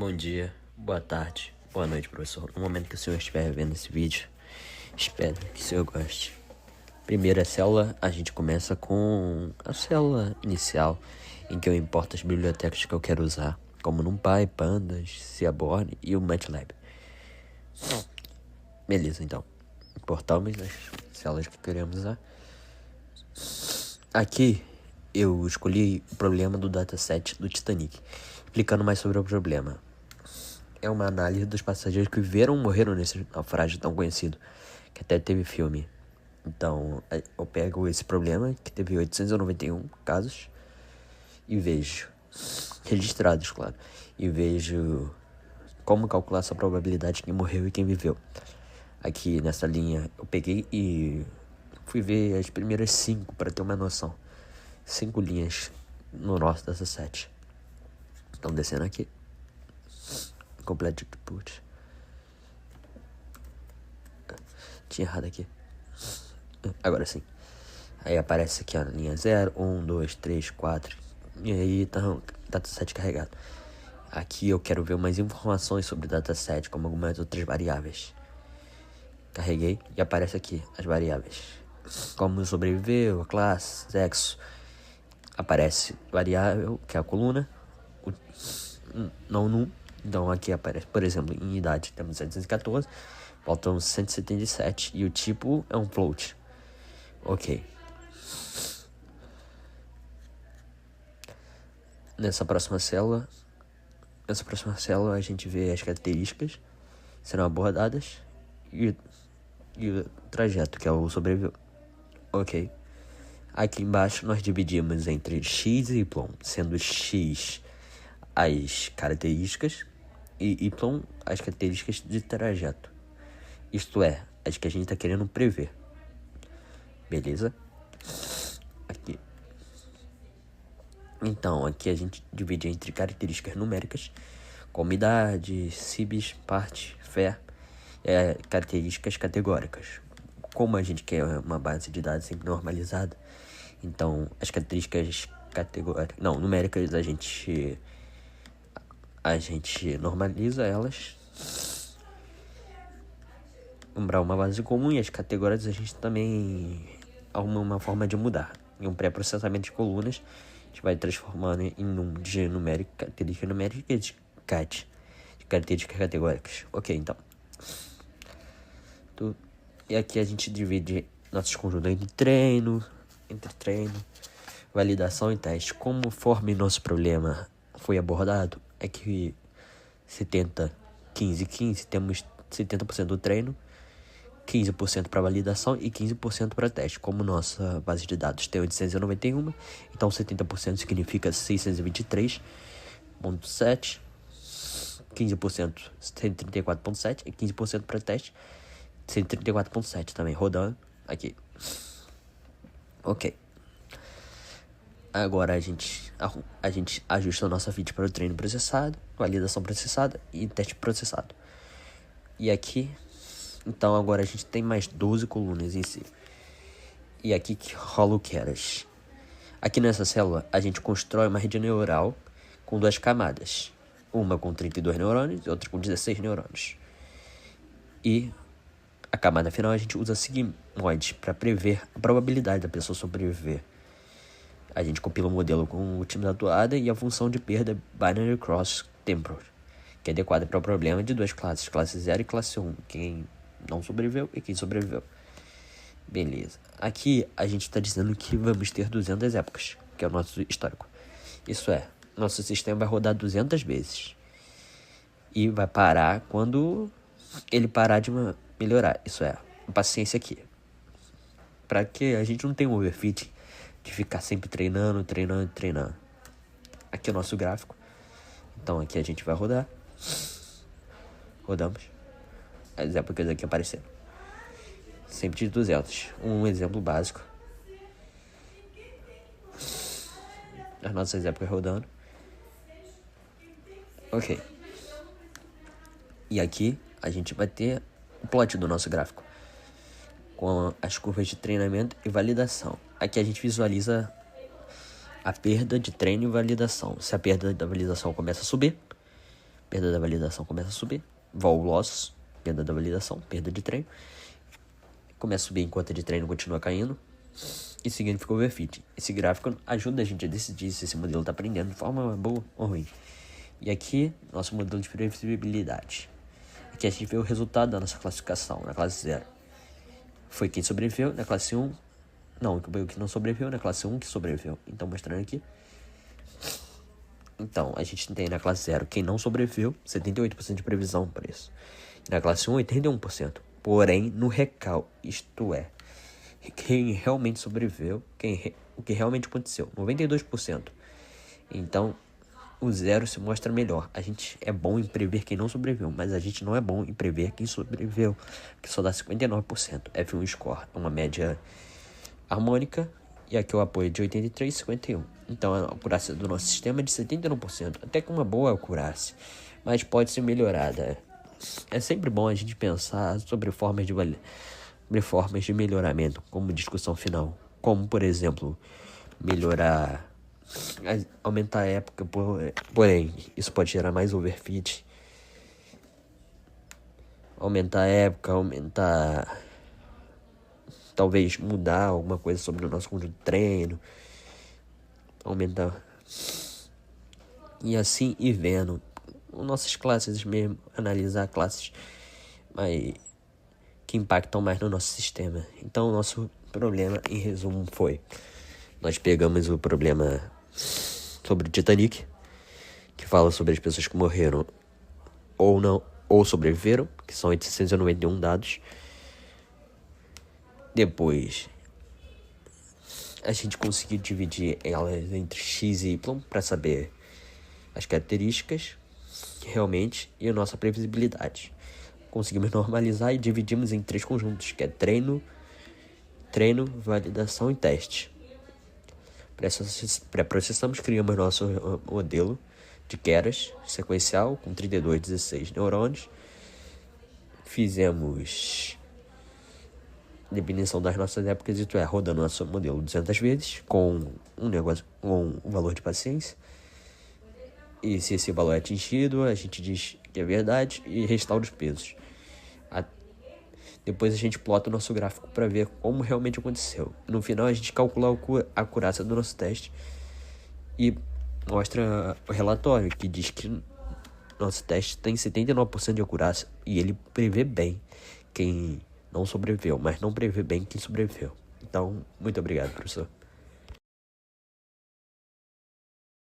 Bom dia, boa tarde, boa noite, professor. No momento que o senhor estiver vendo esse vídeo, espero que o senhor goste. Primeira célula, a gente começa com a célula inicial, em que eu importo as bibliotecas que eu quero usar, como NumPy, Pandas, Seaborn e o MATLAB. Beleza, então. Importamos as células que queremos usar. Aqui, eu escolhi o problema do dataset do Titanic, explicando mais sobre o problema. É uma análise dos passageiros que viveram ou morreram nesse naufrágio tão conhecido, que até teve filme. Então, eu pego esse problema, que teve 891 casos, e vejo, registrados, claro, e vejo como calcular essa probabilidade de quem morreu e quem viveu. Aqui nessa linha, eu peguei e fui ver as primeiras 5 para ter uma noção. 5 linhas no nosso dataset. Então, descendo aqui. Complete output. Tinha errado aqui. Agora sim. Aí aparece aqui a linha 0, 1, 2, 3, 4. E aí tá o dataset carregado. Aqui eu quero ver mais informações sobre o dataset, como algumas outras variáveis. Carreguei e aparece aqui as variáveis. Como sobreviveu, a classe, sexo. Aparece variável, que é a coluna. Não num. Então aqui aparece, por exemplo, em idade temos 714, faltam 177 e o tipo é um float. Ok. Nessa próxima célula a gente vê as características serão abordadas e o trajeto, que é o sobreviveu. Ok. Aqui embaixo nós dividimos entre x e y, sendo x as características e y as características de trajeto. Isto é, as que a gente está querendo prever. Beleza? Aqui. Então, aqui a gente divide entre características numéricas, como idade, CIBS, parte, fé, características categóricas. Como a gente quer uma base de dados sempre normalizada, então as características numéricas a gente normaliza elas para uma base comum, e as categorias a gente também arruma uma forma de mudar. Em um pré-processamento de colunas, a gente vai transformando em de numérico, característica numérica de CAT, de características categóricas. Ok, então. E aqui a gente divide nossos conjuntos entre treino, validação e teste. Conforme nosso problema foi abordado, é que 70, 15, 15, temos 70% do treino, 15% para validação e 15% para teste. Como nossa base de dados tem 891, então 70% significa 623.7, 15% 134.7 e 15% para teste, 134.7 também, rodando aqui. Ok. Agora a gente ajusta a nossa feed para o treino processado, validação processada e teste processado. E aqui, então agora a gente tem mais 12 colunas em si. E aqui que rola o Keras. Aqui nessa célula a gente constrói uma rede neural com 2 camadas. Uma com 32 neurônios e outra com 16 neurônios. E a camada final a gente usa sigmoid para prever a probabilidade da pessoa sobreviver. A gente compila o modelo com o time da atuada e a função de perda Binary Cross Temporal, que é adequada para o problema de 2 classes, classe 0 e classe 1, quem não sobreviveu e quem sobreviveu. Beleza. Aqui a gente está dizendo que vamos ter 200 épocas, que é o nosso histórico. Isso é, nosso sistema vai rodar 200 vezes. E vai parar quando ele parar de melhorar. Isso é, paciência aqui. Para que a gente não tenha um overfit de ficar sempre treinando. Aqui é o nosso gráfico. Então aqui a gente vai rodar. Rodamos. As épocas aqui aparecendo. Sempre de 200. Um exemplo básico. As nossas épocas rodando. Ok. E aqui a gente vai ter o plot do nosso gráfico, com as curvas de treinamento e validação. Aqui a gente visualiza a perda de treino e validação. Se a perda da validação começa a subir, perda da validação começa a subir. Vol loss, perda da validação, perda de treino. Começa a subir enquanto a de treino continua caindo. Isso significa overfit. Esse gráfico ajuda a gente a decidir se esse modelo está aprendendo de forma boa ou ruim. E aqui, nosso modelo de previsibilidade. Aqui a gente vê o resultado da nossa classificação na classe 0. Foi quem sobreviveu na classe 1. Não, foi o que não sobreviveu na classe 1 que sobreviveu. Então, mostrando aqui. Então, a gente tem na classe 0 quem não sobreviveu, 78% de previsão para isso. Na classe 1, 81%. Porém, no recal, isto é, quem realmente sobreviveu, o que realmente aconteceu, 92%. Então, o 0 se mostra melhor. A gente é bom em prever quem não sobreviveu, mas a gente não é bom em prever quem sobreviveu, que só dá 59%. F1 score é uma média harmônica, e aqui o apoio é de 83 e 51. Então a acurácia do nosso sistema é de 79%, até que uma boa acurácia, mas pode ser melhorada. É sempre bom a gente pensar sobre formas de melhoramento, como discussão final, como por exemplo, aumentar a época, porém, isso pode gerar mais overfit. Talvez mudar alguma coisa sobre o nosso conjunto de treino, aumentar, e assim ir vendo nossas classes mesmo, analisar classes que impactam mais no nosso sistema. Então o nosso problema, em resumo, foi: nós pegamos o problema sobre o Titanic, que fala sobre as pessoas que morreram ou não, ou sobreviveram, que são 891 dados. Depois, a gente conseguiu dividir elas entre X e Y para saber as características realmente e a nossa previsibilidade. Conseguimos normalizar e dividimos em 3 conjuntos, que é treino, validação e teste. Pré-processamos, criamos nosso modelo de Keras sequencial com 32, 16 neurônios. Fizemos definição das nossas épocas, isto é, rodando nosso modelo 200 vezes com um valor de paciência. E se esse valor é atingido, a gente diz que é verdade e restaura os pesos. Depois a gente plota o nosso gráfico para ver como realmente aconteceu. No final a gente calcula a acurácia do nosso teste e mostra o relatório que diz que nosso teste tem 79% de acurácia e ele prevê bem quem não sobreviveu, mas não prevê bem quem sobreviveu. Então, muito obrigado, professor.